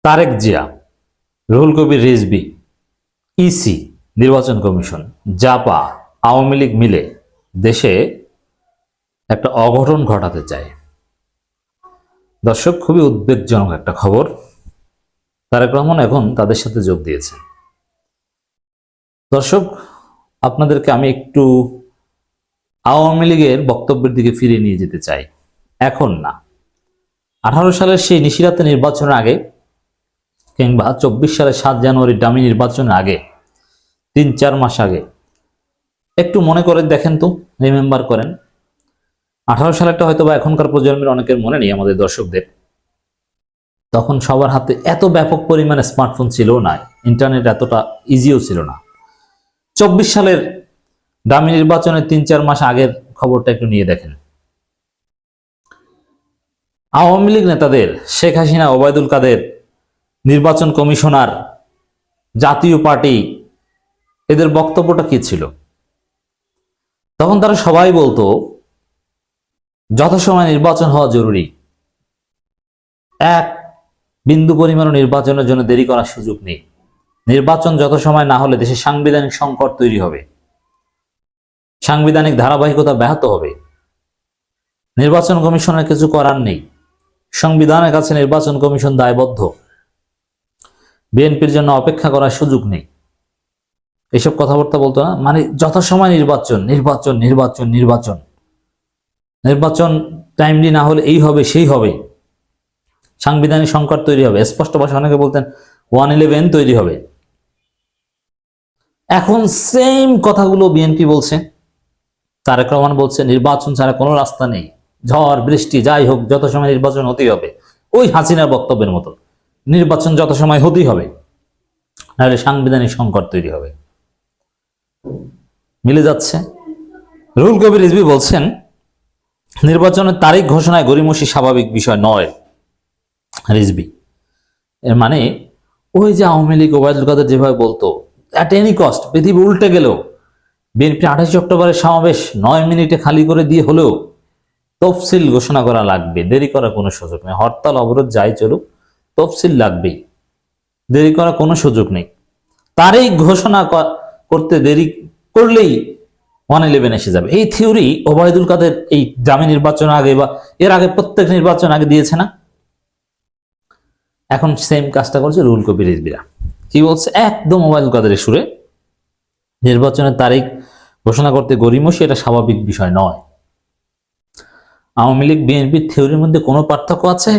Tarique Zia, Ruhul Kabir Rizvi, EC, নির্বাচন commission, JaPa, Awami League মিলে দেশে একটা অঘটন ঘটাতে চায়। দর্শক, খুবই উদ্বেগজনক একটা খবর। তারেক রহমান এখন তাদের সাথে যোগ দিয়েছেন। দর্শক, আপনাদেরকে আমি একটু আওয়ামী লীগের বক্তব্যের দিকে ফিরিয়ে নিয়ে যেতে চাই। এখন না, 18 সালের সেই নিশিরাতে নির্বাচনের আগে কিংবা 24 সালের 7 জানুয়ারি ডামি নির্বাচনের আগে 3-4 মাস আগে একটু মনে করে দেখেন তো, রিমেম্বার করেন। 18 সালেরটা হয়তো বা এখনকার প্রজন্মের অনেকের মনে নেই, আমাদের দর্শকদের। তখন সবার হাতে এত ব্যাপক পরিমাণে স্মার্টফোন ছিল না, ইন্টারনেট এতটা ইজিও ছিল না। 24 সালের ডামি নির্বাচনের 3-4 মাস আগের খবরটা একটু নিয়ে দেখেন। আওয়ামী লীগ নেতাদের, শেখ হাসিনা, ওবায়দুল কাদের, নির্বাচন কমিশনার, জাতীয় পার্টি, এদের বক্তব্যটা কি ছিল? তখন তারা সবাই বলতো যথাসময়ে নির্বাচন হওয়া জরুরি, এক বিন্দু পরিমাণ নির্বাচনের জন্য দেরি করার সুযোগ নেই, নির্বাচন যথাসময় না হলে দেশে সাংবিধানিক সংকট তৈরি হবে, সাংবিধানিক ধারাবাহিকতা ব্যাহত হবে, নির্বাচন কমিশনের কিছু করার নেই, সংবিধানের কাছে নির্বাচন কমিশন দায়বদ্ধ, বিএনপির জন্য অপেক্ষা করার সুযোগ নেই। এসব কথাবার্তা বলতো না, মানে যথাসময় নির্বাচন নির্বাচন নির্বাচন নির্বাচন নির্বাচন টাইমলি না হলে এই হবে সেই হবে, সাংবিধানিক সংকট তৈরি হবে। স্পষ্ট ভাষায় অনেকে বলতেন 111 তৈরি হবে। এখন সেম কথাগুলো বিএনপি বলছে, তারেক রহমান বলছে নির্বাচন ছাড়া কোনো রাস্তা নেই, ঝড় বৃষ্টি যাই হোক যথাসময় নির্বাচন হতেই হবে। ওই হাসিনার বক্তব্যের মতো, নির্বাচন যথাসময় হতেই হবে, নাহলে সাংবিধানিক সংকট তৈরি হবে। মিলে যাচ্ছে। রুহুল কবির রিজভী বলছেন নির্বাচনের তারিখ ঘোষণায় গড়িমসি স্বাভাবিক বিষয় নয়। রিজভী এর মানে ওই যে আওয়ামী লীগ, ওবায়দুল কাদের যেভাবে বলতো অ্যাট এনি কস্ট, পৃথিবী উল্টে গেলেও বিএনপি 28 অক্টোবরের সমাবেশ 9 মিনিটে খালি করে দিয়ে হলেও তফসিল ঘোষণা করা লাগবে, দেরি করার কোনো সুযোগ নেই। হরতাল অবরোধ যাই চলুক, তফসিল লাগবেই, দেরি করার কোনো সুযোগ নেই। তারিখ ঘোষণা করতে দেরি করলেই 111 এসে যাবে। এই থিওরি ওবায়দুল কাদের এই জামি নির্বাচন আগে বা এর আগে প্রত্যেক নির্বাচন আগে দিয়েছে না? এখন সেম কাজটা করছে রুহুল কবির রিজভীরা। কি বলছে? একদম ওবায়দুল কাদের সুরে, নির্বাচনের তারিখ ঘোষণা করতে গড়িমসি এটা স্বাভাবিক বিষয় নয়। আওয়ামী লীগ বিএনপির থিওরির মধ্যে কোনো পার্থক্য আছে?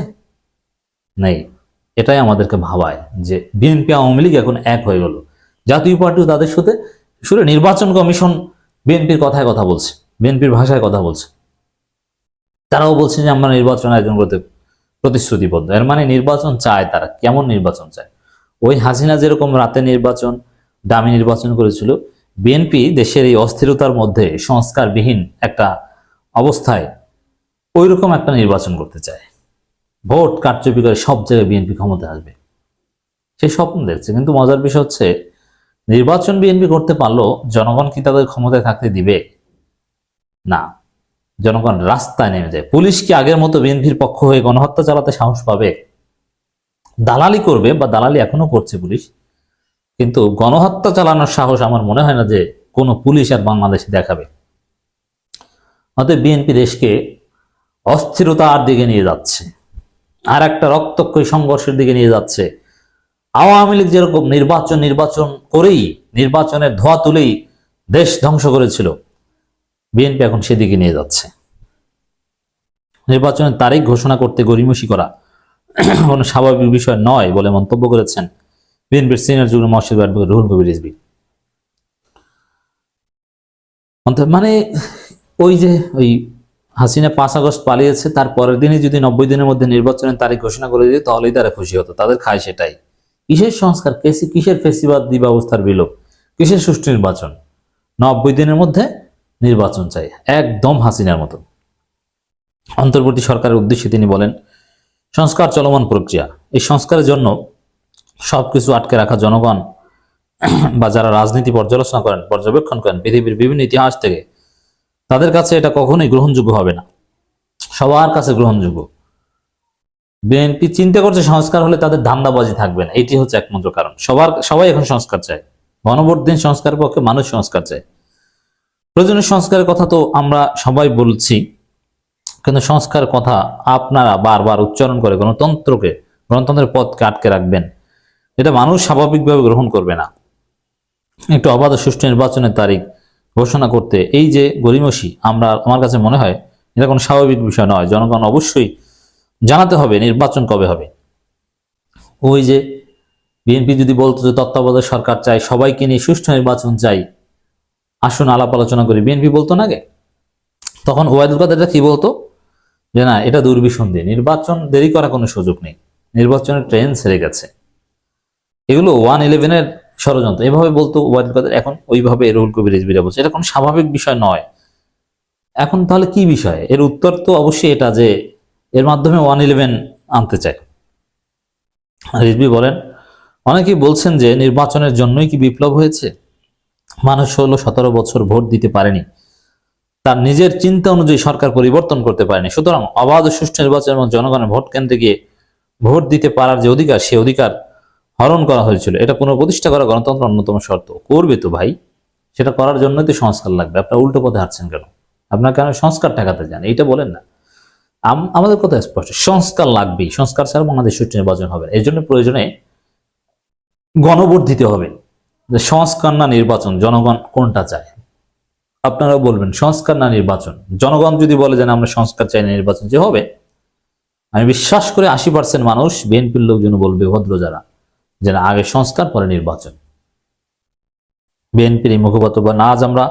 নেই। এটাই আমাদেরকে ভাবায় যে বিএনপি আওয়ামী লীগ এখন এক হয়ে গেল। জাতীয় পার্টিও তাদের সাথে সুরে, নির্বাচন কমিশন বিএনপির কথায় কথা বলছে, বিএনপির ভাষায় কথা বলছে। তারাও বলছে যে আমরা নির্বাচন আয়োজন করতে প্রতিশ্রুতিবদ্ধ। এর মানে নির্বাচন চায় তারা। কেমন নির্বাচন চায়? ওই হাসিনা যেরকম রাতে নির্বাচন, দামি নির্বাচন করেছিল, বিএনপি দেশের এই অস্থিরতার মধ্যে সংস্কারবিহীন একটা অবস্থায় ওইরকম একটা নির্বাচন করতে চায়। ভোট কারচুপি করে সব জায়গায় বিএনপি ক্ষমতায় আসবে, সেই স্বপ্ন দেখছে। কিন্তু মজার বিষয় হচ্ছে নির্বাচন বিএনপি করতে পারলো, জনগণ কি তাদের ক্ষমতায় থাকতে দিবে? না, জনগণ রাস্তায় নেমে যায়। পুলিশ কি আগের মতো বিএনপির পক্ষ হয়ে গণহত্যা চালাতে সাহস পাবে? দালালি করবে, বা দালালি এখনো করছে পুলিশ, কিন্তু গণহত্যা চালানোর সাহস আমার মনে হয় না যে কোনো পুলিশ আর বাংলাদেশে দেখাবে। অতএব বিএনপি দেশকে অস্থিরতার দিকে নিয়ে যাচ্ছে, আর একটা রক্তক্ষয়ী সংঘর্ষের দিকে নিয়ে যাচ্ছে। আওয়ামী লীগ যেরকম নির্বাচন করেই, নির্বাচনের ধোঁয়া তুলেই দেশ ধ্বংস করেছিল, বিএনপি এখন সেদিকে নিয়ে যাচ্ছে। নির্বাচনের তারিখ ঘোষণা করতে গড়িমসি করা কোনো স্বাভাবিক বিষয় নয় বলে মন্তব্য করেছেন বিএনপির সিনিয়র যুগ্ম মহাসচিব অ্যাডভোকেট রুহুল কবির রিজভী। মানে ওই যে ওই হাসিনা 5 আগস্ট পালিয়েছে, তার পরের দিনই যদি 90 দিনের মধ্যে নির্বাচনের তারিখ ঘোষণা করে দিত তাহলেই তারা খুশি হতো। তাদের খায় সেটাই। কিসের সংস্কার, কিসের ফেসিবাদ ব্যবস্থার বিলোপ, কিসের সুষ্ঠু নির্বাচন? 90 দিনের মধ্যে নির্বাচন চাই, একদম হাসিনার মতো। অন্তর্বর্তী সরকারের উদ্দেশ্যে তিনি বলেন সংস্কার চলমান প্রক্রিয়া, এই সংস্কারের জন্য সবকিছু আটকে রাখা জনগণ বা যারা রাজনীতি পর্যালোচনা করেন, পর্যবেক্ষণ করেন পৃথিবীর বিভিন্ন ইতিহাস থেকে, তাদের কাছে এটা কখনোই গ্রহণযোগ্য হবে না। সবার কাছে গ্রহণযোগ্য বিএনপি চিন্তা করছে সংস্কার হলে তাদের ধান্দাবাজি থাকবে না, এটি হচ্ছে একমাত্র কারণ। সবাই এখন সংস্কার চায়, গণভোট দিন সংস্কারের পক্ষে মানুষ সংস্কার চায়। প্রয়োজনীয় সংস্কারের কথা তো আমরা সবাই বলছি, কিন্তু সংস্কারের কথা আপনারা বারবার উচ্চারণ করে গণতন্ত্রের পথকে আটকে রাখবেন, এটা মানুষ স্বাভাবিকভাবে গ্রহণ করবে না। একটু অবাধ ও সুষ্ঠু নির্বাচনের তারিখ ঘোষণা করতে এই যে গড়িমসি, আমার কাছে মনে হয় এটা কোনো স্বাভাবিক বিষয় নয়। জনগণ অবশ্যই জানাতে হবে নির্বাচন কবে হবে। ওই যে বিএনপি যদি বলতো যে তত্ত্বাবধায়ক সরকার চাই, সবাইকে নিয়ে সুষ্ঠু নির্বাচন চাই, আসুন আলাপ আলোচনা করি, বিএনপি বলতো না গে? তখন ওবায়দুল কাদেরটা কি বলতো, যে না এটা দুর্বিসন্ধি, নির্বাচন দেরি করার কোনো সুযোগ নেই, নির্বাচনের ট্রেন ছেড়ে গেছে, এগুলো 111-এর ষড়যন্ত্র, এভাবে বলতো ওবায়দুল কাদের। এখন ওইভাবে রুহুল কবির রিজভীরা বলছে এটা কোনো স্বাভাবিক বিষয় নয়। এখন তাহলে কি বিষয়? এর উত্তর তো অবশ্যই এটা যে এর মাধ্যমে 111 আনতে চায়। রিজভী বলেন, অনেকেই বলছেন যে নির্বাচনের জন্যই কি বিপ্লব হয়েছে? মানুষ 16-17 বছর ভোট দিতে পারেনি, তার নিজের চিন্তা অনুযায়ী সরকার পরিবর্তন করতে পারেনি। সুতরাং অবাধ ও সুষ্ঠু নির্বাচন এবং জনগণের ভোট কেন্দ্রে গিয়ে ভোট দিতে পারার যে অধিকার, সে অধিকার হরণ করা হয়েছিল। এটা পুনঃপ্রতিষ্ঠা করা গণতন্ত্রের অন্যতম শর্ত। করবে তো ভাই, সেটা করার জন্যই তো সংস্কার লাগবে। আপনার উল্টো পথে হাঁটছেন কেন? আপনার কেন সংস্কার ঠেকাতে যান, এইটা বলেন না। আমাদের কথা স্পষ্ট, সংস্কার লাগবেই, সংস্কার ছাড়া বাংলাদেশ সুষ্ঠু নির্বাচন হবে। এই জন্য প্রয়োজনে গণভোট দিতে হবে যে সংস্কার না নির্বাচন, জনগণ কোনটা চায়। আপনারা বলবেন সংস্কার না নির্বাচন। জনগণ যদি বলে যে আমরা সংস্কার চাই না নির্বাচন যে হবে, আমি বিশ্বাস করে 80% মানুষ বিএনপির লোকজন বলবে, ভদ্র যারা, যে না আগে সংস্কার পরে নির্বাচন। বিএনপির এই মুখপাত্র বা না, আজ আমরা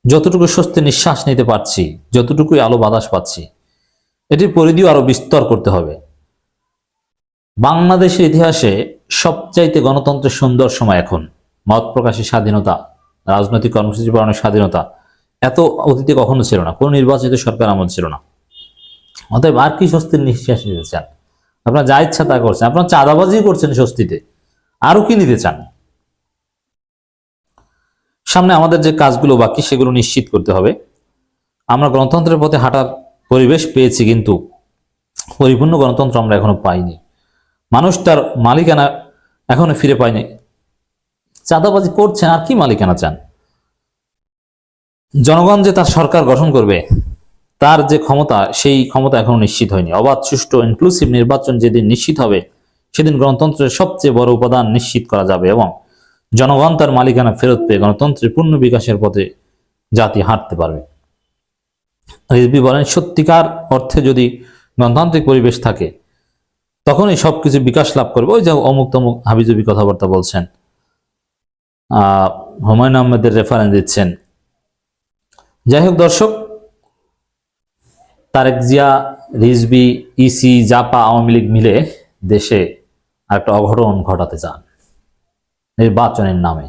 যতটুকু স্বস্তি নিঃশ্বাস নিতে পারছি, যতটুকুই আলো বাতাস পাচ্ছি, এটির পরিধিও আরো বিস্তর করতে হবে। বাংলাদেশের ইতিহাসে সবচাইতে গণতন্ত্রের সুন্দর সময় এখন। মত প্রকাশের স্বাধীনতা, রাজনৈতিক কর্মসূচি পালনের স্বাধীনতা এত অতীতে কখনো ছিল না, কোন নির্বাচিত সরকার আমল ছিল না। অতএব আর কি স্বস্তির নিঃশ্বাস নিতে চান? আপনারা যা ইচ্ছা তা করছেন, আপনারা চাঁদাবাজি করছেন স্বস্তিতে, আরো কি নিতে চান? সামনে আমাদের যে কাজগুলো বাকি সেগুলো নিশ্চিত করতে হবে। আমরা গণতন্ত্রের পথে হাঁটার পরিবেশ পেয়েছি, কিন্তু পরিপূর্ণ গণতন্ত্র আমরা এখনো পাইনি। মানুষ তার মালিকানা এখনো ফিরে পায়নি। চাঁদাবাজি করছেন, আর কি মালিকানা চান? জনগণ যে তার সরকার গঠন করবে, তার যে ক্ষমতা, সেই ক্ষমতা এখনো নিশ্চিত হয়নি। অবাধ, সুষ্ঠু, ইনক্লুসিভ নির্বাচন যেদিন নিশ্চিত হবে, সেদিন গণতন্ত্রের সবচেয়ে বড় উপাদান নিশ্চিত করা যাবে এবং জনগণ তার মালিকানা ফেরত পেয়ে গণতন্ত্রের পূর্ণ বিকাশের পথে জাতি হাঁটতে পারবে। রিজভী বলেন, সত্যিকার অর্থে যদি গণতান্ত্রিক পরিবেশ থাকে, তখনই সবকিছু বিকাশ লাভ করবে। ওই যে অমুক তমুক হাবিজাবি কথাবার্তা বলছেন, হুমায়ুন আহমেদের রেফারেন্স দিচ্ছেন। যাই হোক দর্শক, তারেক জিয়া, রিজভী, ইসি, জাপা, আওয়ামী লীগ মিলে দেশে আরেকটা অঘটন ঘটাতে চান নির্বাচনের নামে।